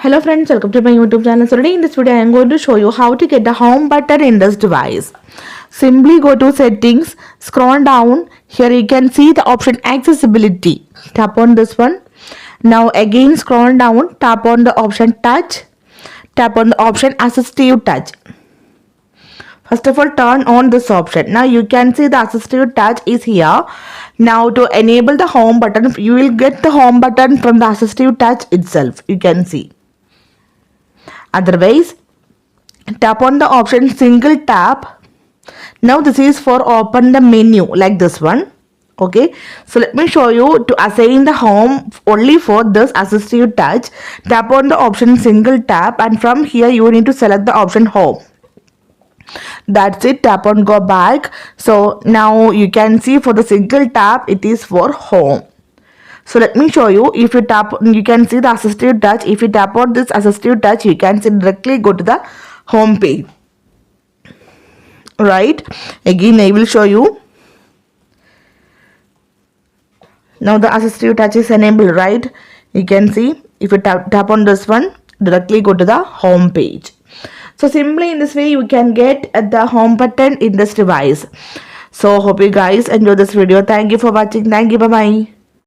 Hello friends, welcome to my YouTube channel. So today in this video I am going to show you how to get the home button in this device. Simply go to settings, scroll down. Here you can see the option accessibility. Tap on this one. Now again scroll down, tap on the option touch. Tap on the option assistive touch. First of all, turn on this option. Now you can see the assistive touch is here. Now to enable the home button, you will get the home button from the assistive touch itself. You can see. Otherwise, tap on the option single tap. Now this is for open the menu like this one. Okay, so let me show you to assign the home only for this assistive touch. Tap on the option single tap, and from here you need to select the option home. That's it. Tap on go back. So now you can see for the single tap it is for home. So let me show you. If you tap, you can see the assistive touch. If you tap on this assistive touch, you can see directly go to the home page. Right, again I will show you. Now the assistive touch is enabled, right? You can see if you tap on this one, directly go to the home page. So simply in this way you can get the home button in this device. So hope you guys enjoy this video. Thank you for watching. Thank you. Bye bye.